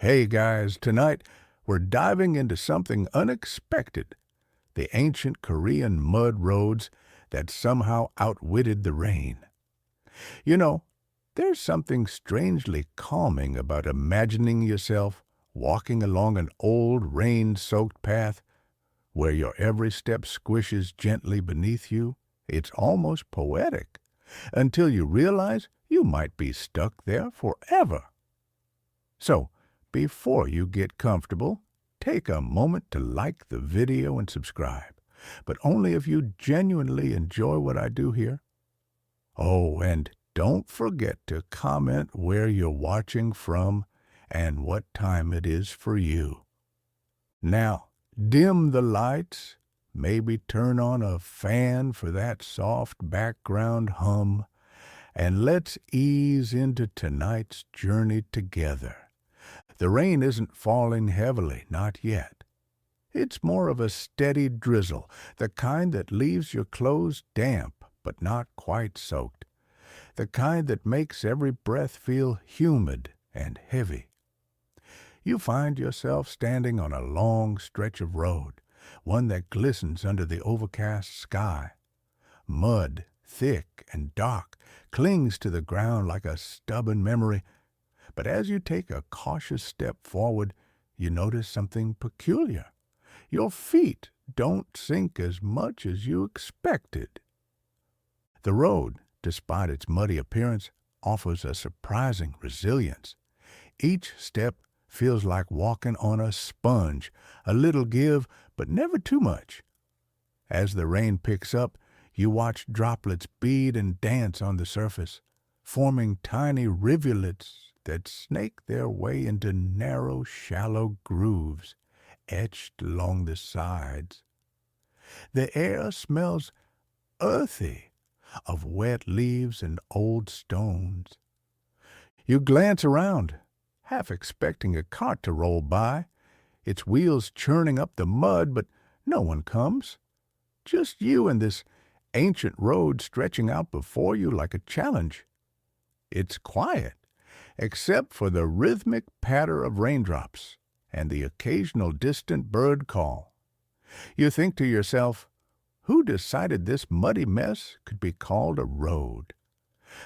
Hey guys, tonight we're diving into something unexpected, the ancient Korean mud roads that somehow outwitted the rain. You know, there's something strangely calming about imagining yourself walking along an old rain-soaked path where your every step squishes gently beneath you. It's almost poetic until you realize you might be stuck there forever. So, before you get comfortable, take a moment to like the video and subscribe, but only if you genuinely enjoy what I do here. Oh, and don't forget to comment where you're watching from and what time it is for you. Now, dim the lights, maybe turn on a fan for that soft background hum, and let's ease into tonight's journey together. The rain isn't falling heavily, not yet. It's more of a steady drizzle, the kind that leaves your clothes damp but not quite soaked, the kind that makes every breath feel humid and heavy. You find yourself standing on a long stretch of road, one that glistens under the overcast sky. Mud, thick and dark, clings to the ground like a stubborn memory. But as you take a cautious step forward, you notice something peculiar. Your feet don't sink as much as you expected. The road, despite its muddy appearance, offers a surprising resilience. Each step feels like walking on a sponge, a little give, but never too much. As the rain picks up, you watch droplets bead and dance on the surface, forming tiny rivulets that snake their way into narrow, shallow grooves etched along the sides. The air smells earthy, of wet leaves and old stones. You glance around, half expecting a cart to roll by, its wheels churning up the mud, but no one comes. Just you and this ancient road stretching out before you like a challenge. It's quiet, except for the rhythmic patter of raindrops and the occasional distant bird call. You think to yourself, who decided this muddy mess could be called a road?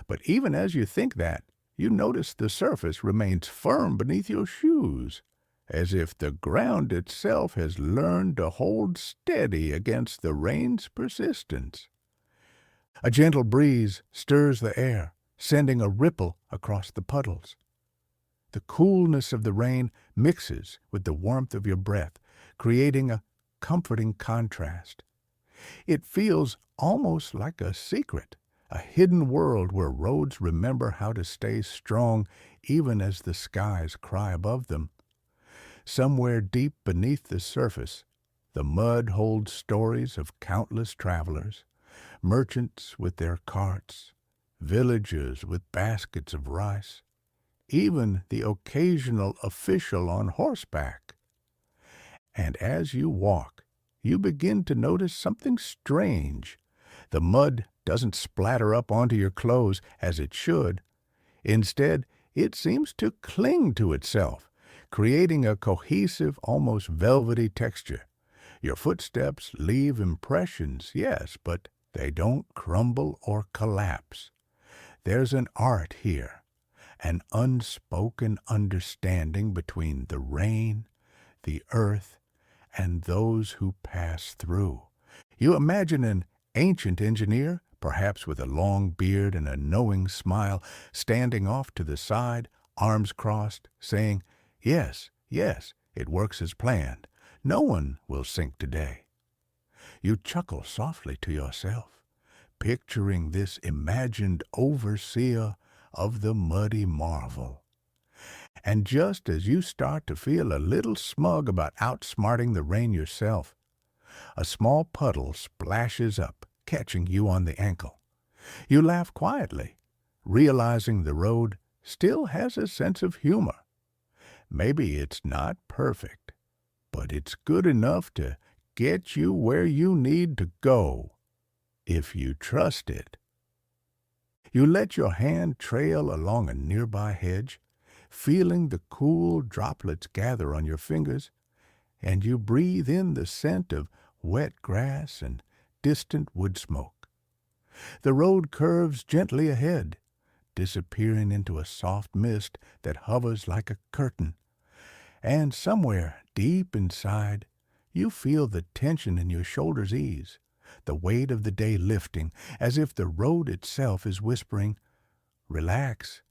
But even as you think that, you notice the surface remains firm beneath your shoes, as if the ground itself has learned to hold steady against the rain's persistence. A gentle breeze stirs the air, sending a ripple across the puddles. The coolness of the rain mixes with the warmth of your breath, creating a comforting contrast. It feels almost like a secret, a hidden world where roads remember how to stay strong even as the skies cry above them. Somewhere deep beneath the surface, the mud holds stories of countless travelers, merchants with their carts, villagers with baskets of rice, even the occasional official on horseback. And as you walk, you begin to notice something strange. The mud doesn't splatter up onto your clothes as it should. Instead, it seems to cling to itself, creating a cohesive, almost velvety texture. Your footsteps leave impressions, yes, but they don't crumble or collapse. There's an art here, an unspoken understanding between the rain, the earth, and those who pass through. You imagine an ancient engineer, perhaps with a long beard and a knowing smile, standing off to the side, arms crossed, saying, "Yes, yes, it works as planned. No one will sink today." You chuckle softly to yourself, picturing this imagined overseer of the muddy marvel. And just as you start to feel a little smug about outsmarting the rain yourself, a small puddle splashes up, catching you on the ankle. You laugh quietly, realizing the road still has a sense of humor. Maybe it's not perfect, but it's good enough to get you where you need to go, if you trust it. You let your hand trail along a nearby hedge, feeling the cool droplets gather on your fingers, and you breathe in the scent of wet grass and distant wood smoke. The road curves gently ahead, disappearing into a soft mist that hovers like a curtain, and somewhere deep inside, you feel the tension in your shoulders ease, the weight of the day lifting, as if the road itself is whispering, "Relax,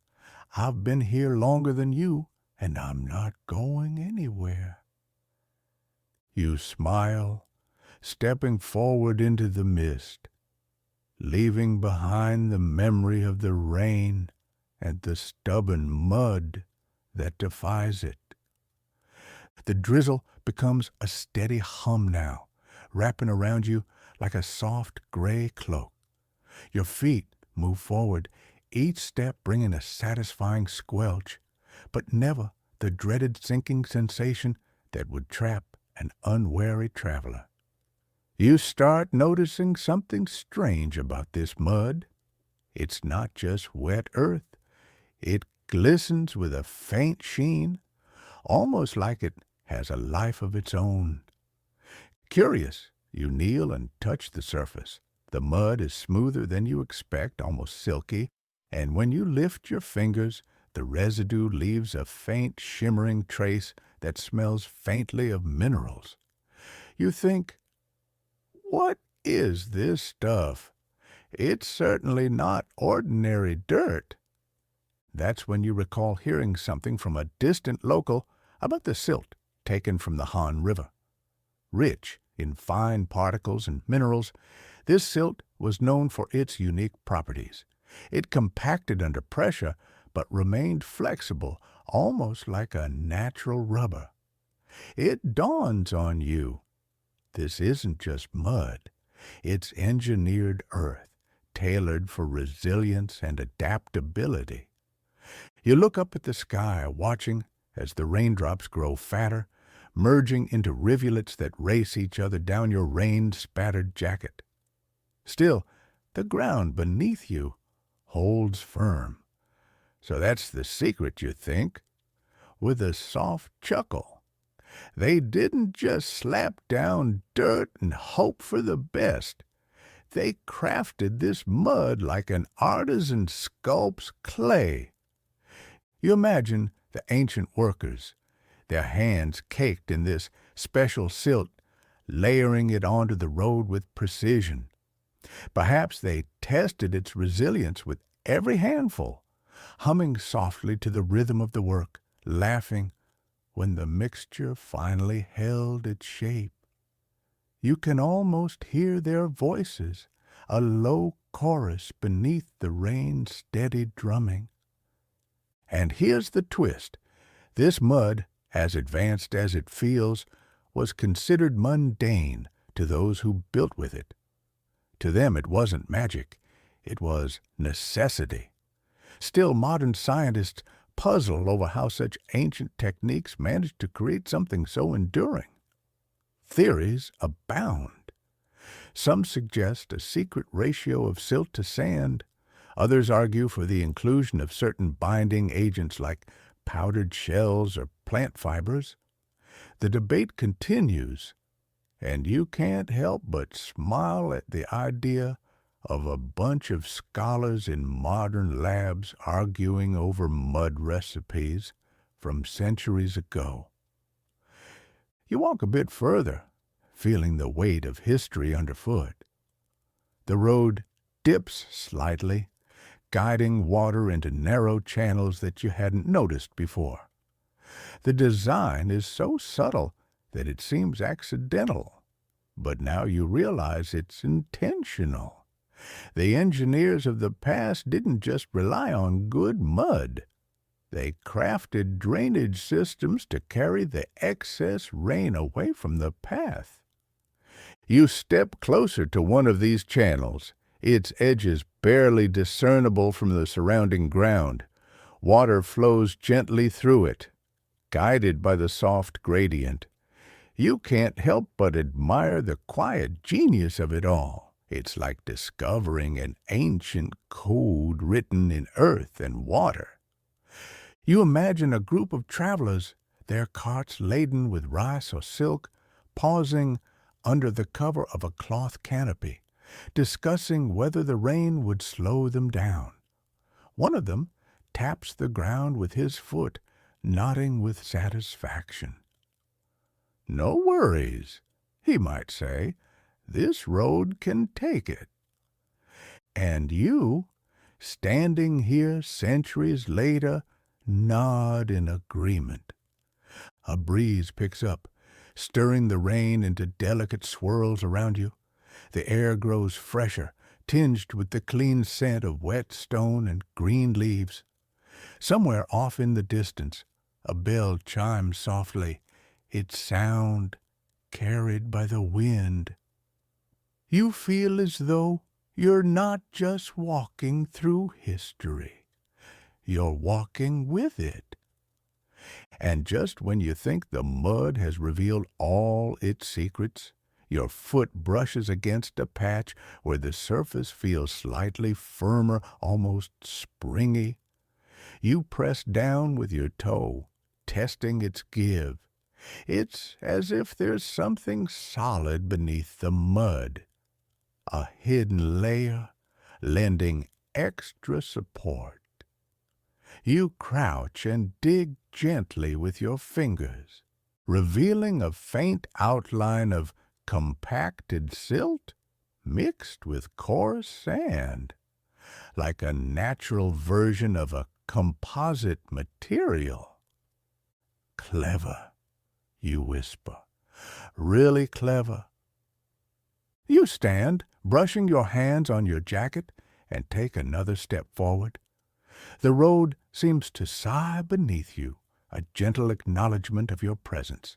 I've been here longer than you, and I'm not going anywhere." You smile, stepping forward into the mist, leaving behind the memory of the rain and the stubborn mud that defies it. The drizzle becomes a steady hum now, wrapping around you like a soft gray cloak. Your feet move forward, each step bringing a satisfying squelch, but never the dreaded sinking sensation that would trap an unwary traveler. You start noticing something strange about this mud. It's not just wet earth. It glistens with a faint sheen, almost like it has a life of its own. Curious, you kneel and touch the surface. The mud is smoother than you expect, almost silky, and when you lift your fingers, the residue leaves a faint, shimmering trace that smells faintly of minerals. You think, what is this stuff? It's certainly not ordinary dirt. That's when you recall hearing something from a distant local about the silt taken from the Han River. Rich in fine particles and minerals, this silt was known for its unique properties. It compacted under pressure, but remained flexible, almost like a natural rubber. It dawns on you, this isn't just mud. It's engineered earth, tailored for resilience and adaptability. You look up at the sky, watching as the raindrops grow fatter, merging into rivulets that race each other down your rain-spattered jacket. Still, the ground beneath you holds firm. So that's the secret, you think, with a soft chuckle. They didn't just slap down dirt and hope for the best. They crafted this mud like an artisan sculpts clay. You imagine the ancient workers, their hands caked in this special silt, layering it onto the road with precision. Perhaps they tested its resilience with every handful, humming softly to the rhythm of the work, laughing when the mixture finally held its shape. You can almost hear their voices, a low chorus beneath the rain's steady drumming. And here's the twist. This mud, as advanced as it feels, was considered mundane to those who built with it. To them it wasn't magic, it was necessity. Still, modern scientists puzzle over how such ancient techniques managed to create something so enduring. Theories abound. Some suggest a secret ratio of silt to sand. Others argue for the inclusion of certain binding agents like powdered shells or plant fibers. The debate continues, and you can't help but smile at the idea of a bunch of scholars in modern labs arguing over mud recipes from centuries ago. You walk a bit further, feeling the weight of history underfoot. The road dips slightly, guiding water into narrow channels that you hadn't noticed before. The design is so subtle that it seems accidental, but now you realize it's intentional. The engineers of the past didn't just rely on good mud. They crafted drainage systems to carry the excess rain away from the path. You step closer to one of these channels, its edges barely discernible from the surrounding ground. Water flows gently through it, guided by the soft gradient. You can't help but admire the quiet genius of it all. It's like discovering an ancient code written in earth and water. You imagine a group of travelers, their carts laden with rice or silk, pausing under the cover of a cloth canopy, discussing whether the rain would slow them down. One of them taps the ground with his foot, nodding with satisfaction. "No worries," he might say. "This road can take it." And you, standing here centuries later, nod in agreement. A breeze picks up, stirring the rain into delicate swirls around you. The air grows fresher, tinged with the clean scent of wet stone and green leaves. Somewhere off in the distance, a bell chimes softly, its sound carried by the wind. You feel as though you're not just walking through history. You're walking with it. And just when you think the mud has revealed all its secrets, your foot brushes against a patch where the surface feels slightly firmer, almost springy. You press down with your toe, testing its give. It's as if there's something solid beneath the mud, a hidden layer lending extra support. You crouch and dig gently with your fingers, revealing a faint outline of compacted silt mixed with coarse sand, like a natural version of a composite material. "Clever," you whisper. "Really clever." You stand, brushing your hands on your jacket, and take another step forward. The road seems to sigh beneath you, a gentle acknowledgment of your presence.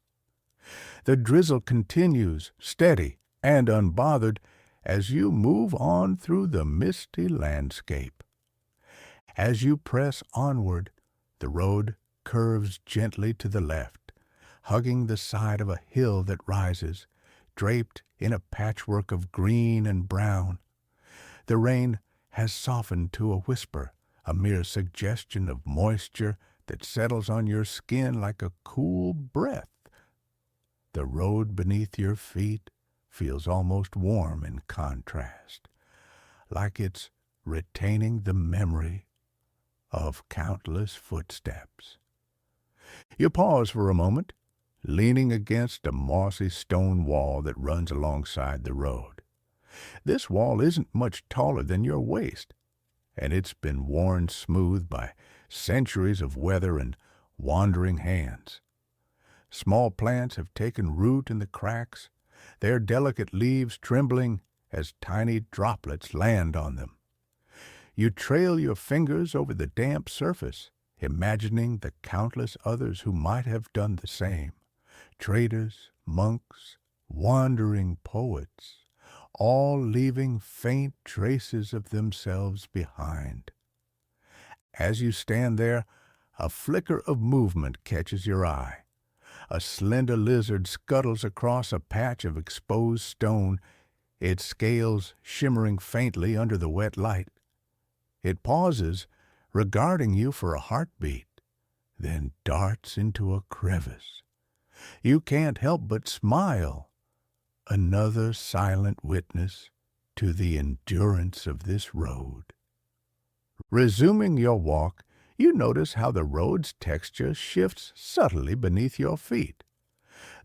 The drizzle continues, steady and unbothered, as you move on through the misty landscape. As you press onward, the road curves gently to the left, hugging the side of a hill that rises, draped in a patchwork of green and brown. The rain has softened to a whisper, a mere suggestion of moisture that settles on your skin like a cool breath. The road beneath your feet feels almost warm in contrast, like it's retaining the memory of countless footsteps. You pause for a moment, leaning against a mossy stone wall that runs alongside the road. This wall isn't much taller than your waist, and it's been worn smooth by centuries of weather and wandering hands. Small plants have taken root in the cracks, their delicate leaves trembling as tiny droplets land on them. You trail your fingers over the damp surface, imagining the countless others who might have done the same. Traders, monks, wandering poets, all leaving faint traces of themselves behind. As you stand there, a flicker of movement catches your eye. A slender lizard scuttles across a patch of exposed stone, its scales shimmering faintly under the wet light. It pauses, regarding you for a heartbeat, then darts into a crevice. You can't help but smile, another silent witness to the endurance of this road. Resuming your walk, you notice how the road's texture shifts subtly beneath your feet.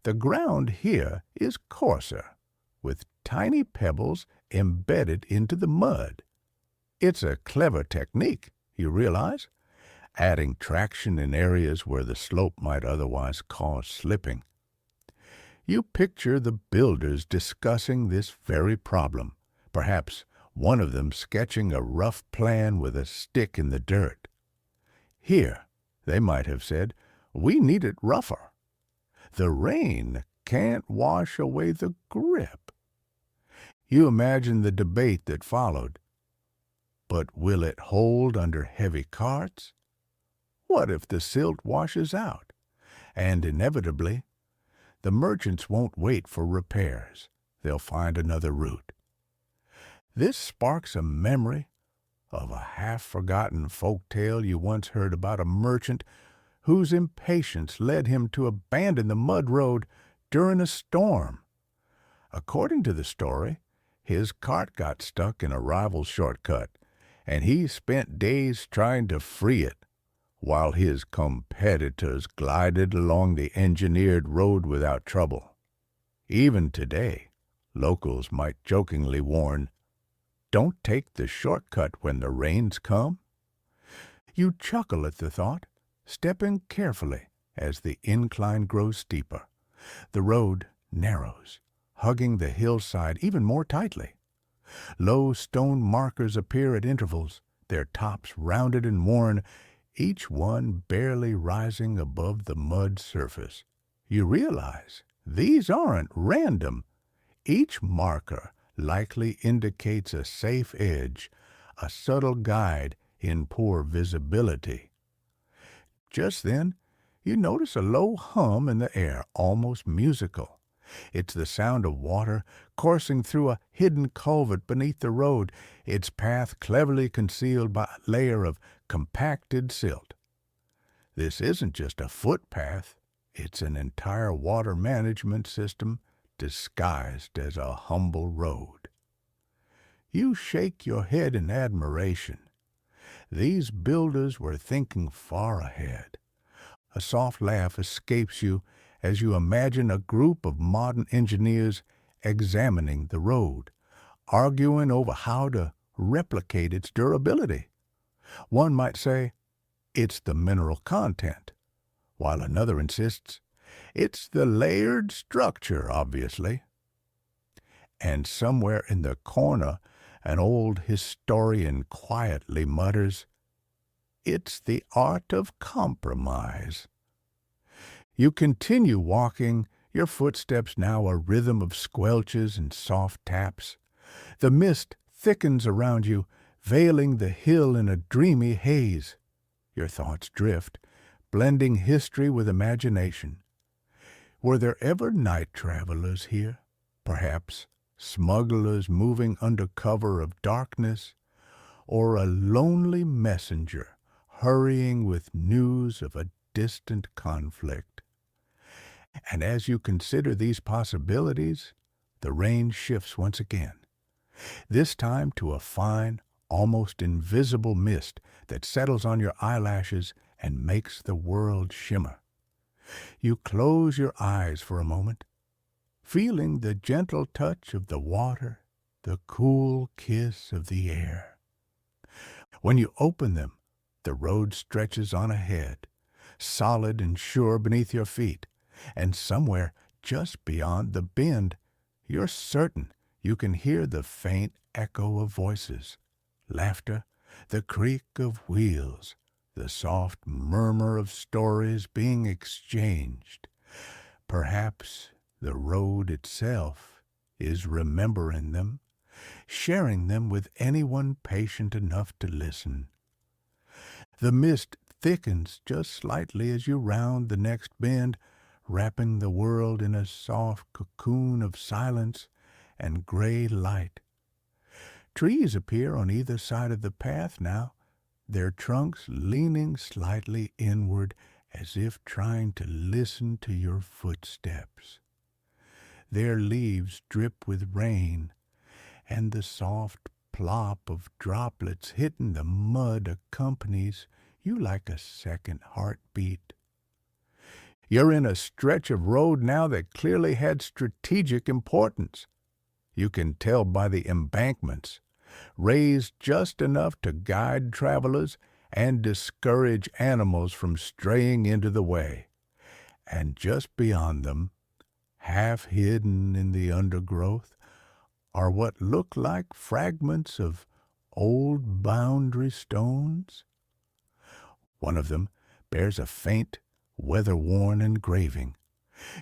The ground here is coarser, with tiny pebbles embedded into the mud. It's a clever technique, you realize, adding traction in areas where the slope might otherwise cause slipping. You picture the builders discussing this very problem, perhaps one of them sketching a rough plan with a stick in the dirt. "Here," they might have said, "we need it rougher. The rain can't wash away the grip." You imagine the debate that followed. But will it hold under heavy carts? What if the silt washes out? And inevitably, the merchants won't wait for repairs. They'll find another route. This sparks a memory of a half-forgotten folk tale you once heard about a merchant whose impatience led him to abandon the mud road during a storm. According to the story, his cart got stuck in a rival shortcut, and he spent days trying to free it, while his competitors glided along the engineered road without trouble. Even today, locals might jokingly warn, "Don't take the shortcut when the rains come." You chuckle at the thought, stepping carefully as the incline grows steeper. The road narrows, hugging the hillside even more tightly. Low stone markers appear at intervals, their tops rounded and worn, each one barely rising above the mud surface. You realize these aren't random. Each marker likely indicates a safe edge, a subtle guide in poor visibility. Just then, you notice a low hum in the air, almost musical. It's the sound of water coursing through a hidden culvert beneath the road, its path cleverly concealed by a layer of compacted silt. This isn't just a footpath, it's an entire water management system disguised as a humble road. You shake your head in admiration. These builders were thinking far ahead. A soft laugh escapes you as you imagine a group of modern engineers examining the road, arguing over how to replicate its durability. One might say, it's the mineral content, while another insists, it's the layered structure, obviously. And somewhere in the corner, an old historian quietly mutters, it's the art of compromise. You continue walking, your footsteps now a rhythm of squelches and soft taps. The mist thickens around you, veiling the hill in a dreamy haze. Your thoughts drift, blending history with imagination. Were there ever night travelers here? Perhaps smugglers moving under cover of darkness, or a lonely messenger hurrying with news of a distant conflict. And as you consider these possibilities, the rain shifts once again, this time to a fine, almost invisible mist that settles on your eyelashes and makes the world shimmer. You close your eyes for a moment, feeling the gentle touch of the water, the cool kiss of the air. When you open them, the road stretches on ahead, solid and sure beneath your feet, and somewhere just beyond the bend, you're certain you can hear the faint echo of voices, laughter, the creak of wheels, the soft murmur of stories being exchanged. Perhaps the road itself is remembering them, sharing them with anyone patient enough to listen. The mist thickens just slightly as you round the next bend, wrapping the world in a soft cocoon of silence and gray light. Trees appear on either side of the path now, their trunks leaning slightly inward as if trying to listen to your footsteps. Their leaves drip with rain, and the soft plop of droplets hitting the mud accompanies you like a second heartbeat. You're in a stretch of road now that clearly had strategic importance. You can tell by the embankments, raised just enough to guide travelers and discourage animals from straying into the way. And just beyond them, half hidden in the undergrowth, are what look like fragments of old boundary stones. One of them bears a faint, weather-worn engraving.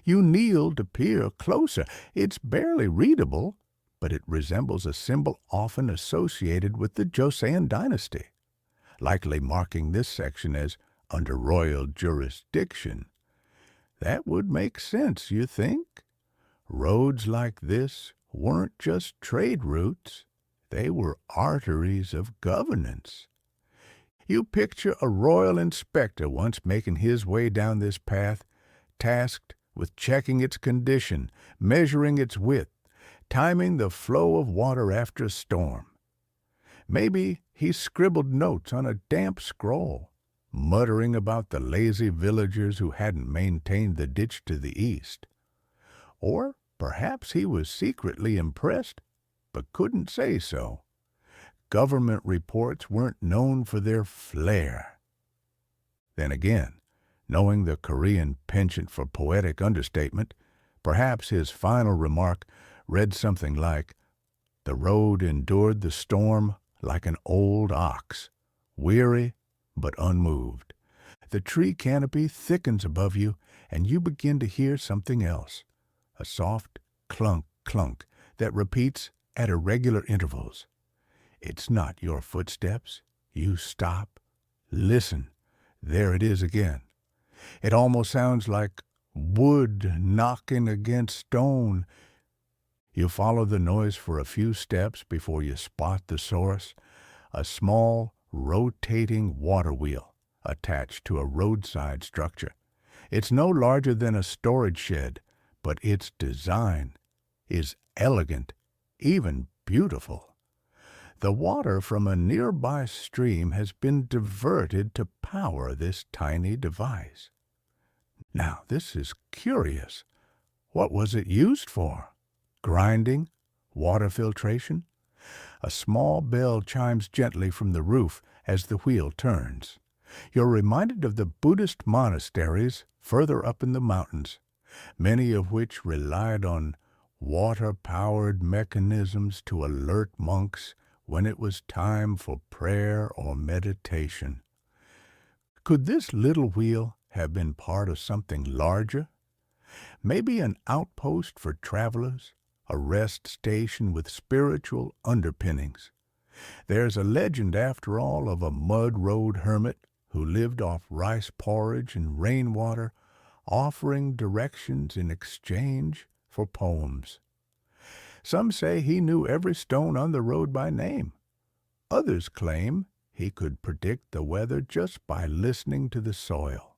You kneel to peer closer. It's barely readable, but it resembles a symbol often associated with the Joseon dynasty, likely marking this section as under royal jurisdiction. That would make sense, you think? Roads like this weren't just trade routes. They were arteries of governance. You picture a royal inspector once making his way down this path, tasked with checking its condition, measuring its width, timing the flow of water after a storm. Maybe he scribbled notes on a damp scroll, muttering about the lazy villagers who hadn't maintained the ditch to the east. Or perhaps he was secretly impressed, but couldn't say so. Government reports weren't known for their flair. Then again, knowing the Korean penchant for poetic understatement, perhaps his final remark read something like, "The road endured the storm like an old ox, weary but unmoved. The tree canopy thickens above you, and you begin to hear something else, a soft clunk, clunk that repeats at irregular intervals. It's not your footsteps. You stop. Listen. There it is again. It almost sounds like wood knocking against stone. You follow the noise for a few steps before you spot the source, a small, rotating water wheel attached to a roadside structure. It's no larger than a storage shed, but its design is elegant, even beautiful. The water from a nearby stream has been diverted to power this tiny device. Now, this is curious. What was it used for? Grinding? Water filtration? A small bell chimes gently from the roof as the wheel turns. You're reminded of the Buddhist monasteries further up in the mountains, many of which relied on water-powered mechanisms to alert monks when it was time for prayer or meditation. Could this little wheel have been part of something larger? Maybe an outpost for travelers, a rest station with spiritual underpinnings. There's a legend, after all, of a mud road hermit who lived off rice porridge and rainwater, offering directions in exchange for poems. Some say he knew every stone on the road by name. Others claim he could predict the weather just by listening to the soil.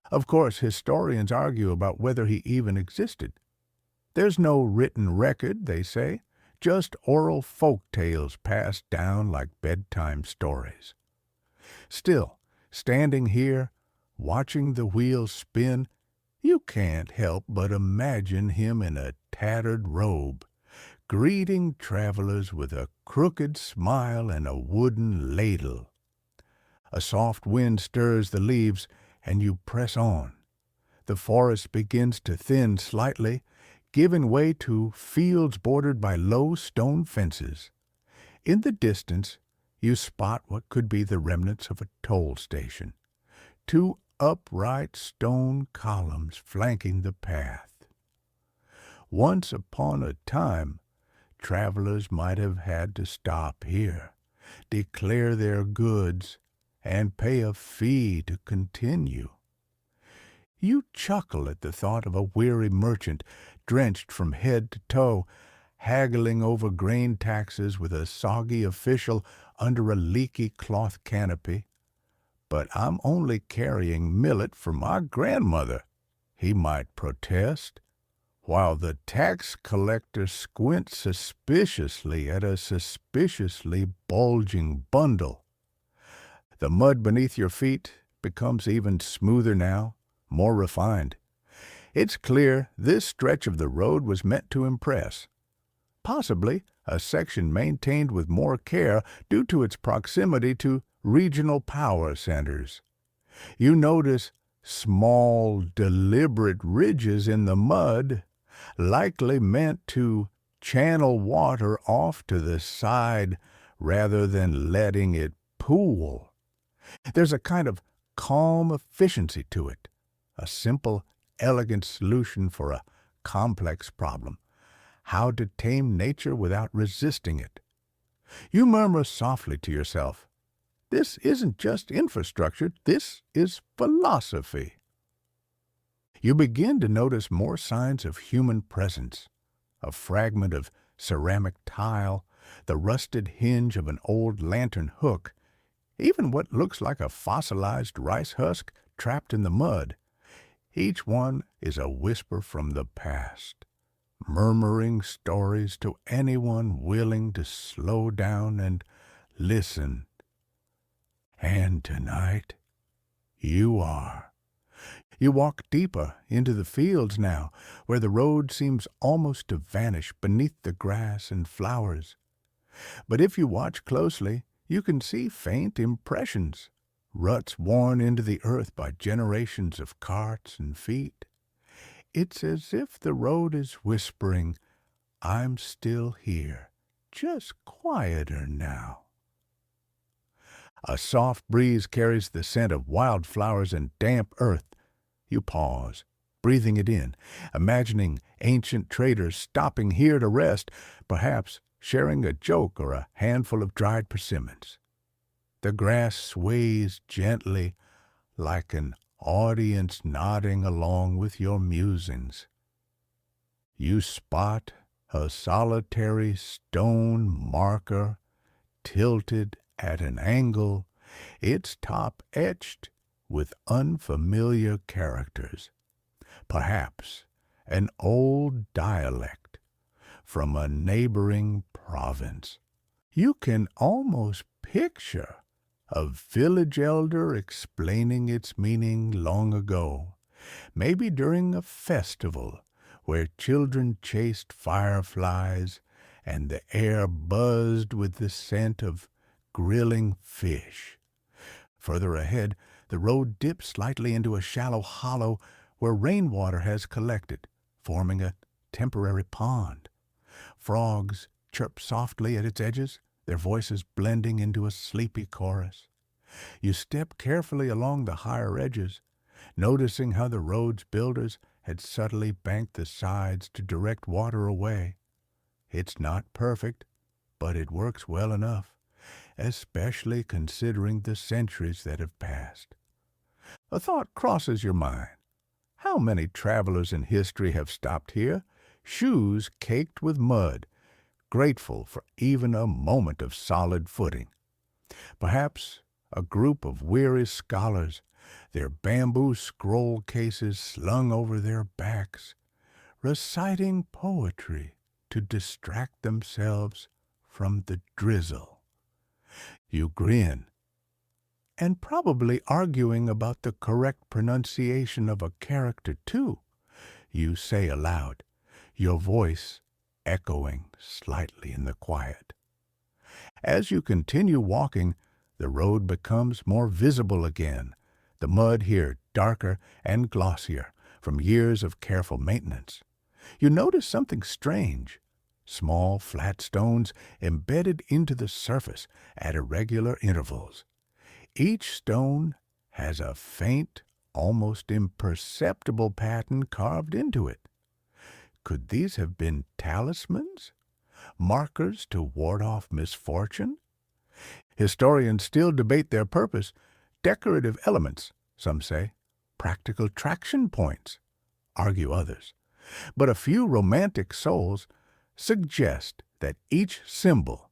Of course, historians argue about whether he even existed. There's no written record, they say, just oral folk tales passed down like bedtime stories. Still, standing here, watching the wheel spin, you can't help but imagine him in a tattered robe, greeting travelers with a crooked smile and a wooden ladle. A soft wind stirs the leaves, and you press on. The forest begins to thin slightly, giving way to fields bordered by low stone fences. In the distance, you spot what could be the remnants of a toll station. Two upright stone columns flanking the path. Once upon a time, travelers might have had to stop here, declare their goods, and pay a fee to continue. You chuckle at the thought of a weary merchant, drenched from head to toe, haggling over grain taxes with a soggy official under a leaky cloth canopy. "But I'm only carrying millet for my grandmother," he might protest, while the tax collector squints suspiciously at a suspiciously bulging bundle. The mud beneath your feet becomes even smoother now, more refined. It's clear this stretch of the road was meant to impress. Possibly a section maintained with more care due to its proximity to regional power centers. You notice small, deliberate ridges in the mud, likely meant to channel water off to the side rather than letting it pool. There's a kind of calm efficiency to it, a simple, elegant solution for a complex problem. How to tame nature without resisting it. You murmur softly to yourself, "This isn't just infrastructure, this is philosophy." You begin to notice more signs of human presence. A fragment of ceramic tile, the rusted hinge of an old lantern hook, even what looks like a fossilized rice husk trapped in the mud. Each one is a whisper from the past, murmuring stories to anyone willing to slow down and listen. And tonight, you are. You walk deeper into the fields now, where the road seems almost to vanish beneath the grass and flowers. But if you watch closely, you can see faint impressions, ruts worn into the earth by generations of carts and feet. It's as if the road is whispering, "I'm still here, just quieter now." A soft breeze carries the scent of wildflowers and damp earth. You pause, breathing it in, imagining ancient traders stopping here to rest, perhaps sharing a joke or a handful of dried persimmons. The grass sways gently, like an audience nodding along with your musings. You spot a solitary stone marker tilted at an angle, its top etched with unfamiliar characters, perhaps an old dialect from a neighboring province. You can almost picture a village elder explaining its meaning long ago, maybe during a festival where children chased fireflies and the air buzzed with the scent of grilling fish. Further ahead, the road dips slightly into a shallow hollow where rainwater has collected, forming a temporary pond. Frogs chirp softly at its edges, their voices blending into a sleepy chorus. You step carefully along the higher edges, noticing how the road's builders had subtly banked the sides to direct water away. It's not perfect, but it works well enough, especially considering the centuries that have passed. A thought crosses your mind. How many travelers in history have stopped here, shoes caked with mud, grateful for even a moment of solid footing? Perhaps a group of weary scholars, their bamboo scroll cases slung over their backs, reciting poetry to distract themselves from the drizzle. You grin, and probably arguing about the correct pronunciation of a character, too. You say aloud, your voice echoing slightly in the quiet. As you continue walking, the road becomes more visible again, the mud here darker and glossier from years of careful maintenance. You notice something strange. Small, flat stones embedded into the surface at irregular intervals. Each stone has a faint, almost imperceptible pattern carved into it. Could these have been talismans? Markers to ward off misfortune? Historians still debate their purpose. Decorative elements, some say. Practical traction points, argue others. But a few romantic souls suggest that each symbol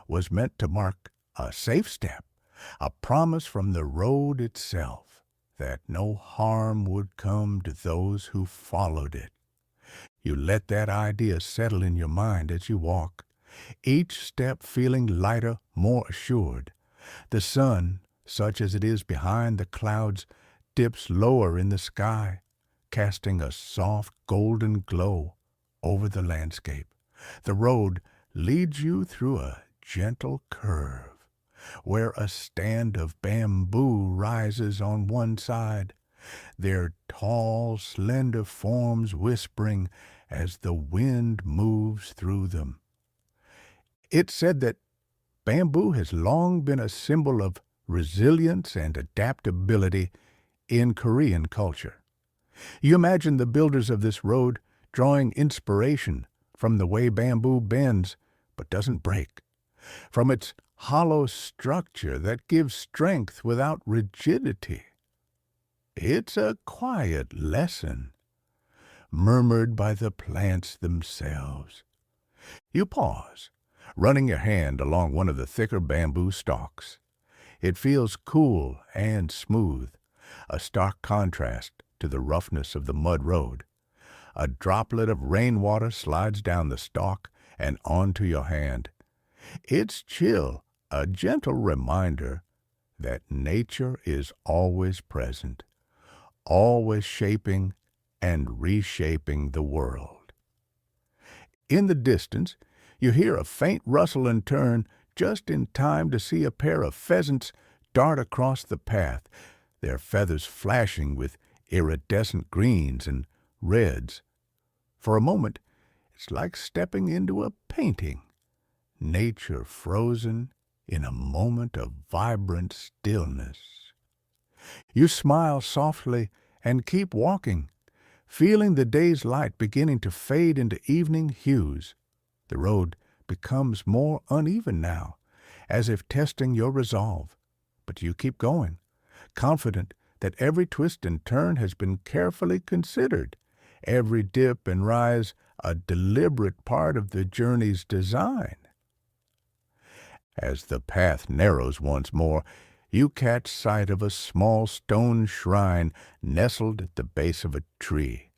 was meant to mark a safe step, a promise from the road itself that no harm would come to those who followed it. You let that idea settle in your mind as you walk, each step feeling lighter, more assured. The sun, such as it is behind the clouds, dips lower in the sky, casting a soft golden glow over the landscape. The road leads you through a gentle curve, where a stand of bamboo rises on one side, their tall, slender forms whispering as the wind moves through them. It's said that bamboo has long been a symbol of resilience and adaptability in Korean culture. You imagine the builders of this road drawing inspiration from the way bamboo bends but doesn't break, from its hollow structure that gives strength without rigidity. It's a quiet lesson, murmured by the plants themselves. You pause, running your hand along one of the thicker bamboo stalks. It feels cool and smooth, a stark contrast to the roughness of the mud road. A droplet of rainwater slides down the stalk and onto your hand. It's chill, a gentle reminder that nature is always present, always shaping and reshaping the world. In the distance, you hear a faint rustle and turn just in time to see a pair of pheasants dart across the path, their feathers flashing with iridescent greens and reds. For a moment, it's like stepping into a painting, nature frozen in a moment of vibrant stillness. You smile softly and keep walking, feeling the day's light beginning to fade into evening hues. The road becomes more uneven now, as if testing your resolve. But you keep going, confident that every twist and turn has been carefully considered, every dip and rise a deliberate part of the journey's design. As the path narrows once more, you catch sight of a small stone shrine nestled at the base of a tree.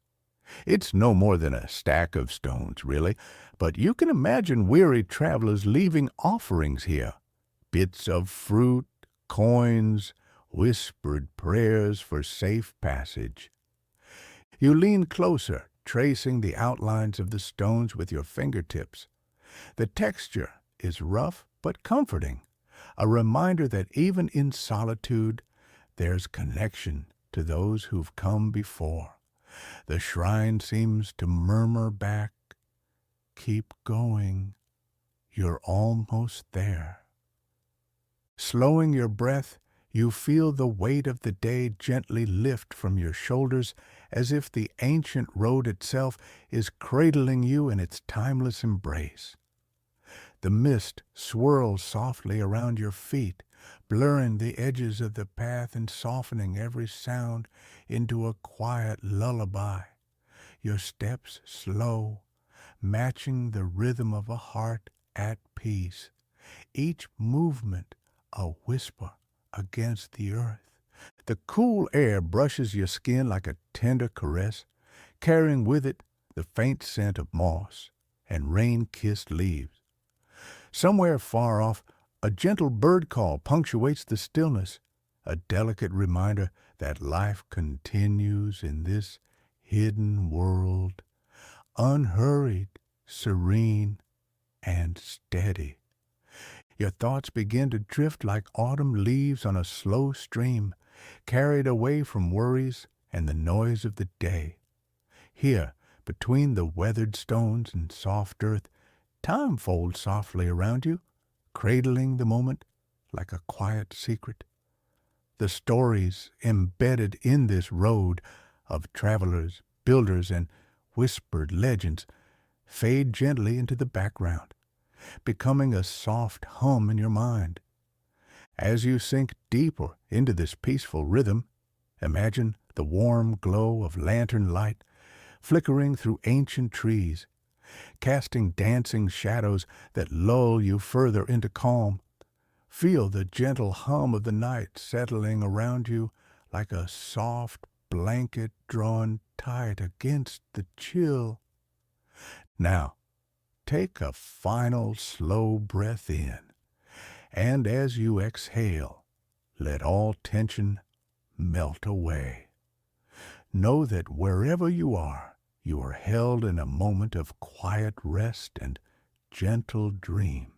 It's no more than a stack of stones, really, but you can imagine weary travelers leaving offerings here. Bits of fruit, coins, whispered prayers for safe passage. You lean closer, tracing the outlines of the stones with your fingertips. The texture is rough but comforting, a reminder that even in solitude, there's connection to those who've come before. The shrine seems to murmur back, "Keep going, you're almost there." Slowing your breath, you feel the weight of the day gently lift from your shoulders, as if the ancient road itself is cradling you in its timeless embrace. The mist swirls softly around your feet, blurring the edges of the path and softening every sound into a quiet lullaby. Your steps slow, matching the rhythm of a heart at peace, each movement a whisper against the earth. The cool air brushes your skin like a tender caress, carrying with it the faint scent of moss and rain-kissed leaves. Somewhere far off, a gentle bird call punctuates the stillness, a delicate reminder that life continues in this hidden world, unhurried, serene, and steady. Your thoughts begin to drift like autumn leaves on a slow stream, carried away from worries and the noise of the day. Here, between the weathered stones and soft earth, time folds softly around you, cradling the moment like a quiet secret. The stories embedded in this road of travelers, builders, and whispered legends fade gently into the background, becoming a soft hum in your mind. As you sink deeper into this peaceful rhythm, imagine the warm glow of lantern light flickering through ancient trees, casting dancing shadows that lull you further into calm. Feel the gentle hum of the night settling around you like a soft blanket drawn tight against the chill. Now, take a final slow breath in, and as you exhale, let all tension melt away. Know that wherever you are held in a moment of quiet rest and gentle dream.